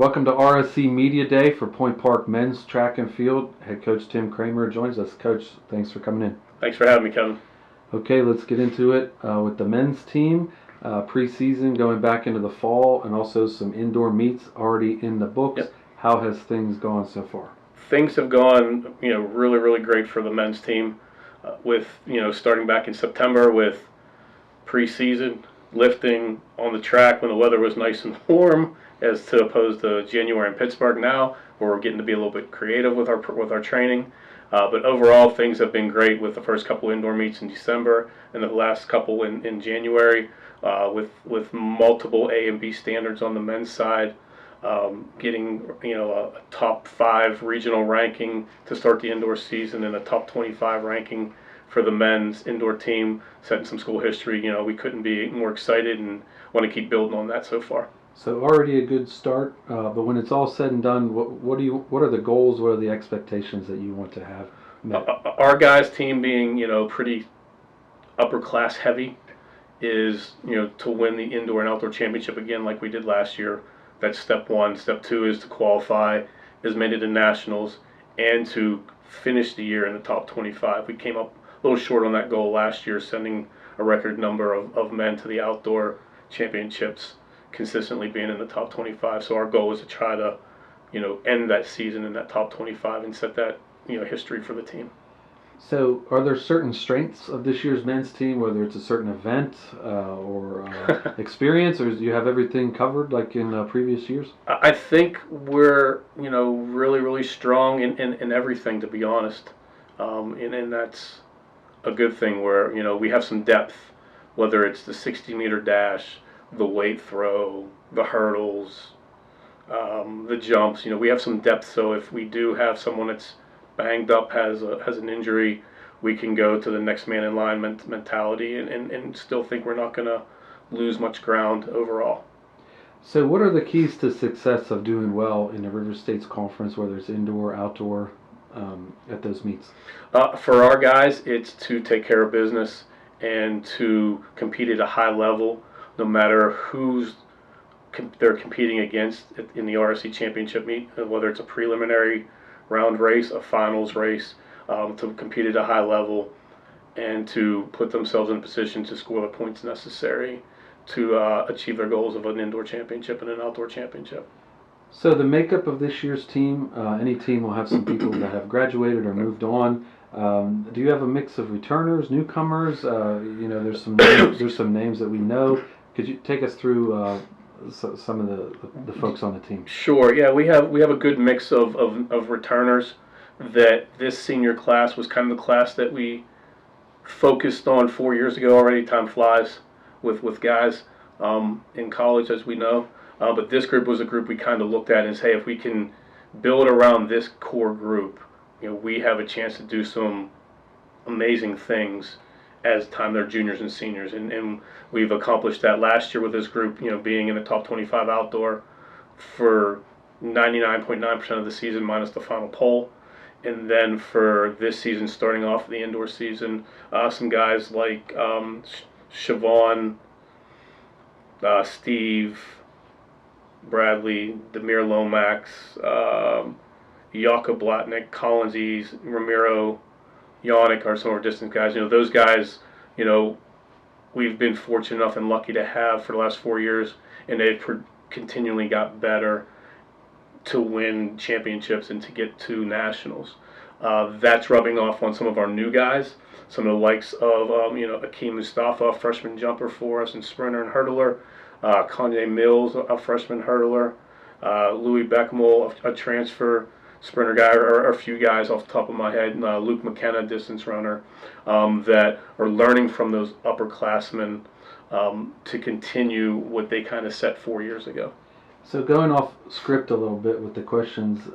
Welcome to RSC Media Day for Point Park Men's Track and Field. Head coach Tim Kramer joins us. Coach, thanks for coming in. Thanks for having me, Kevin. Okay, let's get into it with the men's team. Preseason going back into the fall, and also some indoor meets already in the books. Yep. How has things gone so far? Things have gone, really, really great for the men's team. With starting back in September with preseason lifting on the track when the weather was nice and warm, as to opposed to January in Pittsburgh now, where we're getting to be a little bit creative with our training. But overall, things have been great with the first couple indoor meets in December and the last couple in January, with multiple A and B standards on the men's side. Getting a top 5 regional ranking to start the indoor season and a top 25 ranking for the men's indoor team, setting some school history. We couldn't be more excited and want to keep building on that so far. So already a good start, but when it's all said and done, what are the goals? What are the expectations that you want to have met? Our guys' team being pretty upper class heavy is to win the indoor and outdoor championship again like we did last year. That's step 1. Step 2 is to qualify as many to nationals and to finish the year in the top 25. We came up a little short on that goal last year, sending a record number of men to the outdoor championships, consistently being in the top 25. So our goal is to try to, end that season in that top 25 and set that, history for the team. So are there certain strengths of this year's men's team, whether it's a certain event or experience, or do you have everything covered like in previous years? I think we're, really, really strong in everything, to be honest. And that's a good thing where, we have some depth, whether it's the 60-meter dash, the weight throw, the hurdles, the jumps. We have some depth, so if we do have someone that's banged up, has an injury, we can go to the next man in line mentality and still think we're not going to lose much ground overall. So what are the keys to success of doing well in the River States Conference, whether it's indoor, outdoor, at those meets? For our guys, it's to take care of business and to compete at a high level, no matter who's they're competing against in the RSC Championship meet, whether it's a preliminary round race, a finals race, to compete at a high level and to put themselves in a position to score the points necessary to achieve their goals of an indoor championship and an outdoor championship. So the makeup of this year's team, any team will have some people that have graduated or moved on. Do you have a mix of returners, newcomers? There's some names that we know. Could you take us through some of the folks on the team? Sure. Yeah, we have a good mix of returners. That this senior class was kind of the class that we focused on 4 years ago already. Time flies with guys in college, as we know. But this group was a group we kind of looked at and say, hey, if we can build around this core group, we have a chance to do some amazing things as time they're juniors and seniors, and we've accomplished that last year with this group, being in the top 25 outdoor for 99.9% of the season minus the final pole. And then for this season, starting off the indoor season, some guys like Siobhan, Steve, Bradley, Demir Lomax, Jakob Blatnick, Collins Ease, Ramiro, Yannick are some of our distance guys. Those guys, we've been fortunate enough and lucky to have for the last 4 years, and they've continually got better to win championships and to get to nationals. That's rubbing off on some of our new guys, some of the likes of Akeem Mustafa, a freshman jumper for us, and sprinter and hurdler, Kanye Mills, a freshman hurdler, Louis Beckmel, a transfer sprinter guy, or a few guys off the top of my head, Luke McKenna, distance runner, that are learning from those upperclassmen to continue what they kind of set 4 years ago. So going off script a little bit with the questions,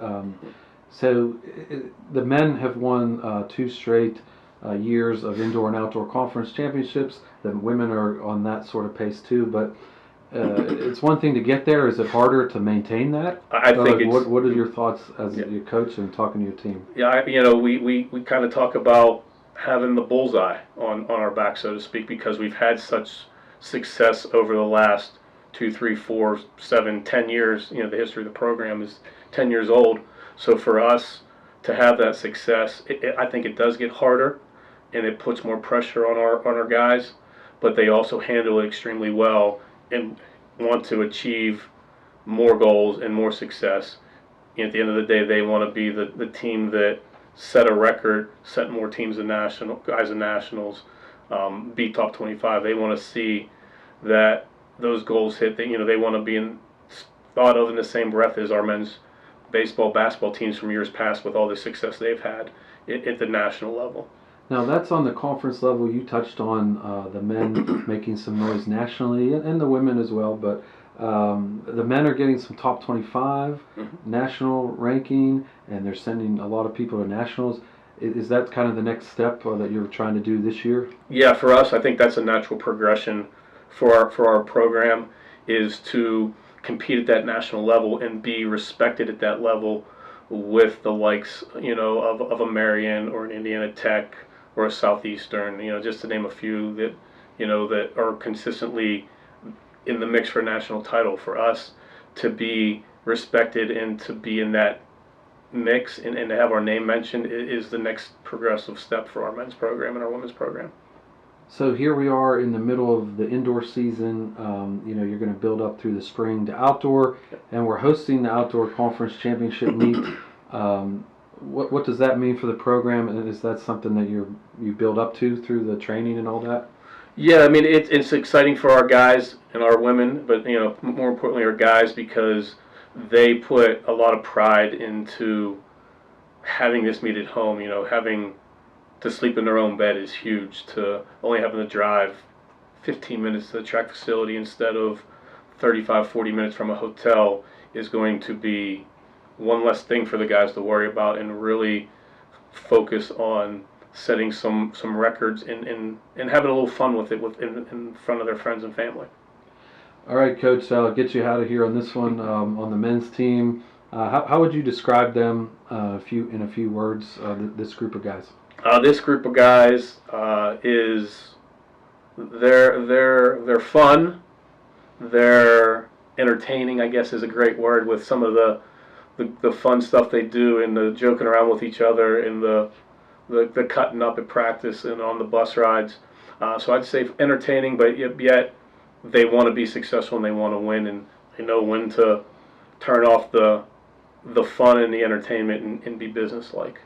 the men have won 2 straight years of indoor and outdoor conference championships. The women are on that sort of pace too, but it's one thing to get there. Is it harder to maintain that? I think what are your thoughts as your coach and talking to your team? Yeah, we kind of talk about having the bullseye on our back, so to speak, because we've had such success over the last 2, 3, 4, 7, 10 years. The history of the program is 10 years old. So for us to have that success, I think it does get harder, and it puts more pressure on our guys. But they also handle it extremely well and want to achieve more goals and more success. At the end of the day, they want to be the team that set a record, set more teams in guys in nationals, beat top 25. They want to see that those goals hit. They want to be thought of in the same breath as our men's baseball, basketball teams from years past with all the success they've had at the national level. Now that's on the conference level. You touched on the men making some noise nationally, and the women as well. But the men are getting some top 25 national ranking, and they're sending a lot of people to nationals. Is that kind of the next step that you're trying to do this year? Yeah, for us, I think that's a natural progression for our program, is to compete at that national level and be respected at that level with the likes, of a Marion or an Indiana Tech or a Southeastern, just to name a few that, that are consistently in the mix for a national title. For us to be respected and to be in that mix and to have our name mentioned is the next progressive step for our men's program and our women's program. So here we are in the middle of the indoor season. You're going to build up through the spring to outdoor, and we're hosting the outdoor conference championship meet. What does that mean for the program, and is that something that you build up to through the training and all that? Yeah, I mean it's exciting for our guys and our women, but more importantly our guys, because they put a lot of pride into having this meet at home. Having to sleep in their own bed is huge. To only having to drive 15 minutes to the track facility instead of 35, 40 minutes from a hotel is going to be one less thing for the guys to worry about, and really focus on setting some records and having a little fun with it in front of their friends and family. All right, Coach, I'll get you out of here on this one. On the men's team, how would you describe them in a few words, this group of guys? This group of guys is they're fun, they're entertaining, I guess is a great word, with some of the fun stuff they do, and the joking around with each other, and the cutting up at practice and on the bus rides. So I'd say entertaining, but yet they want to be successful and they want to win, and they know when to turn off the fun and the entertainment and be businesslike.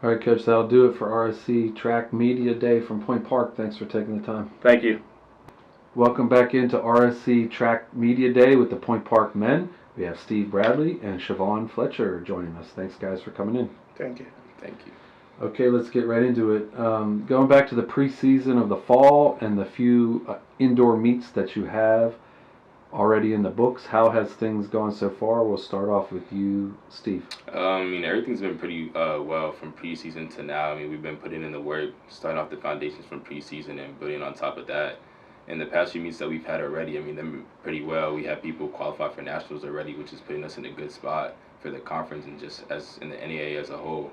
All right, Coach, that'll do it for RSC Track Media Day from Point Park. Thanks for taking the time. Thank you. Welcome back into RSC Track Media Day with the Point Park men. We have Steve Bradley and Siobhan Fletcher joining us. Thanks, guys, for coming in. Thank you. Thank you. Okay, let's get right into it. Going back to the preseason of the fall and the few indoor meets that you have already in the books, how has things gone so far? We'll start off with you, Steve. Everything's been pretty well from preseason to now. We've been putting in the work, starting off the foundations from preseason and building on top of that. And the past few meets that we've had already, they've been pretty well. We have people qualify for nationals already, which is putting us in a good spot for the conference and just as in the NAA as a whole.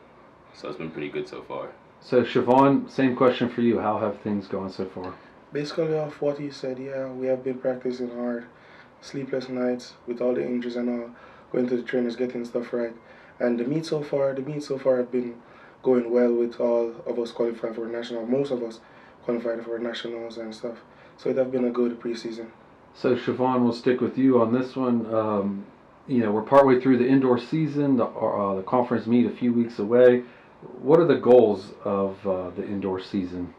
So it's been pretty good so far. So, Siobhan, same question for you. How have things gone so far? Basically off what you said, yeah, we have been practicing hard, sleepless nights with all the injuries and all, going to the trainers, getting stuff right. And the meet so far have been going well with all of us qualifying for national. Most of us qualified for nationals and stuff. So it has been a good preseason. So, Siobhan, we'll stick with you on this one. We're partway through the indoor season, the conference meet a few weeks away. What are the goals of the indoor season?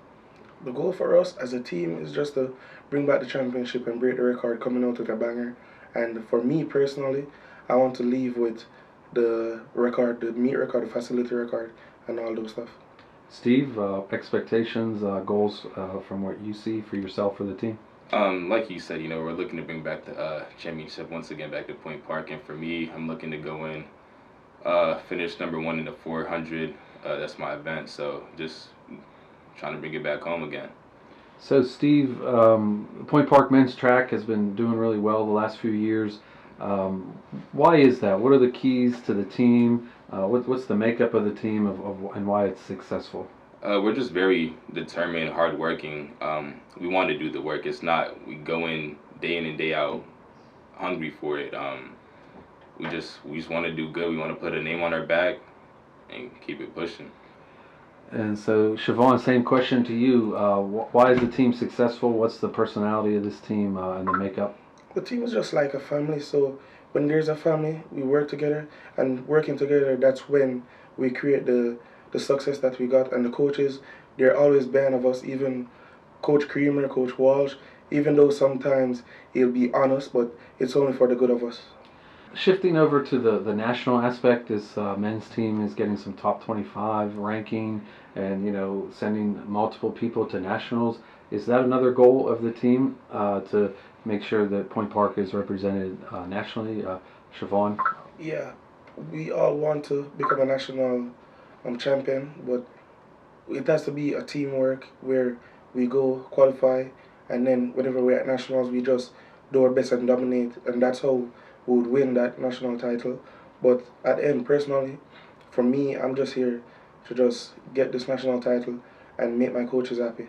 The goal for us as a team is just to bring back the championship and break the record coming out with a banger. And for me personally, I want to leave with the record, the meet record, the facility record, and all those stuff. Steve, expectations, goals from what you see for yourself or the team? Like you said, we're looking to bring back the championship once again back to Point Park. And for me, I'm looking to go in, finish number 1 in the 400. That's my event, so just trying to bring it back home again. So, Steve, Point Park men's track has been doing really well the last few years. Why is that? What are the keys to the team? What's the makeup of the team and why it's successful? We're just very determined, hardworking. We want to do the work. It's not we go in and day out hungry for it. We just want to do good. We want to put a name on our back and keep it pushing. And so, Siobhan, same question to you. Why is the team successful? What's the personality of this team and the makeup? The team is just like a family, so when there's a family, we work together, and working together, that's when we create the success that we got. And the coaches, they're always band of us, even Coach Creamer, Coach Walsh, even though sometimes he'll be honest, but it's only for the good of us. Shifting over to the national aspect, this men's team is getting some top 25 ranking and, sending multiple people to nationals. Is that another goal of the team to make sure that Point Park is represented nationally? Siobhan? Yeah, we all want to become a national champion, but it has to be a teamwork where we go qualify, and then whenever we're at nationals, we just do our best and dominate, and that's how we would win that national title. But at the end, personally, for me, I'm just here to just get this national title and make my coaches happy.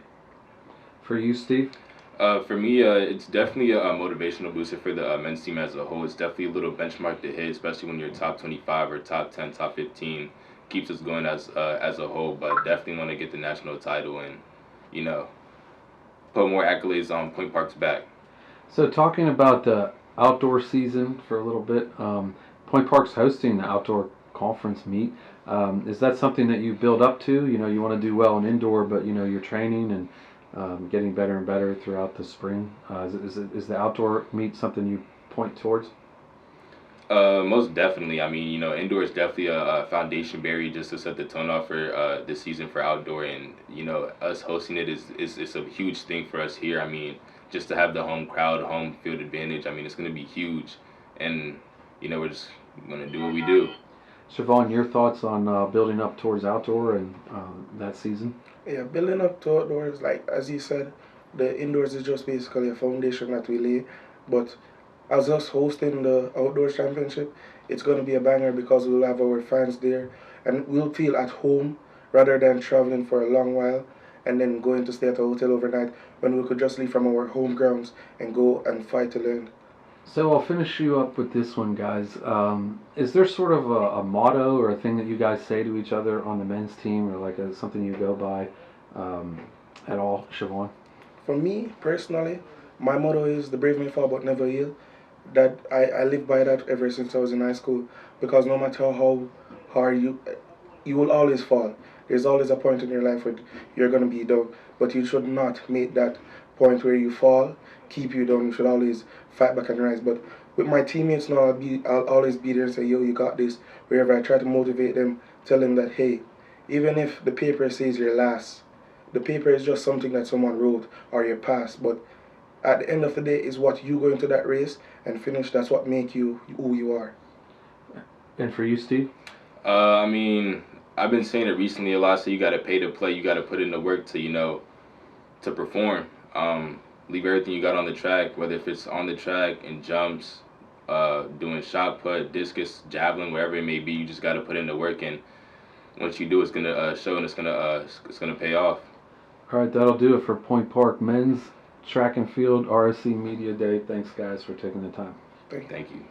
For you, Steve? For me, it's definitely a motivational booster for the men's team as a whole. It's definitely a little benchmark to hit, especially when you're top 25 or top 10, top 15. Keeps us going as a whole, but definitely want to get the national title and, put more accolades on Point Park's back. So talking about the outdoor season for a little bit, Point Park's hosting the outdoor conference meet. Is that something that you build up to? You want to do well in indoor, but you're training and getting better and better throughout the spring. Is the outdoor meet something you point towards? Most definitely. I mean, indoor is definitely a foundation barrier just to set the tone off for this season for outdoor, and us hosting it is a huge thing for us here. I mean, just to have the home crowd, home field advantage. I mean, it's going to be huge, and we're just going to do what we do. Siobhan, your thoughts on building up towards outdoor and that season? Yeah, building up to outdoors, like as you said, the indoors is just basically a foundation that we lay, but as us hosting the outdoor championship, it's going to be a banger because we'll have our fans there and we'll feel at home rather than traveling for a long while and then going to stay at a hotel overnight when we could just leave from our home grounds and go and fight to land. So I'll finish you up with this one, guys. Is there sort of a motto or a thing that you guys say to each other on the men's team, or like something you go by at all, Siobhan? For me, personally, my motto is the brave may fall but never yield. That I live by that ever since I was in high school, because no matter how hard you will always fall. There's always a point in your life where you're going to be down, but you should not make that point where you fall keep you down. You should always fight back and rise. But with my teammates now, I'll always be there and say, yo, you got this. Wherever I try to motivate them, tell them that, hey, even if the paper says you're last, the paper is just something that someone wrote or your past, but at the end of the day is what you go into that race and finish. That's what make you who you are. And for you, Steve? I mean, I've been saying it recently a lot. So you got to pay to play. You got to put in the work to to perform. Leave everything you got on the track, whether if it's on the track in jumps, doing shot put, discus, javelin, wherever it may be. You just got to put in the work, and once you do, it's gonna show and it's gonna pay off. All right, that'll do it for Point Park Men's Track and Field RSC Media Day. Thanks, guys, for taking the time. Thank you.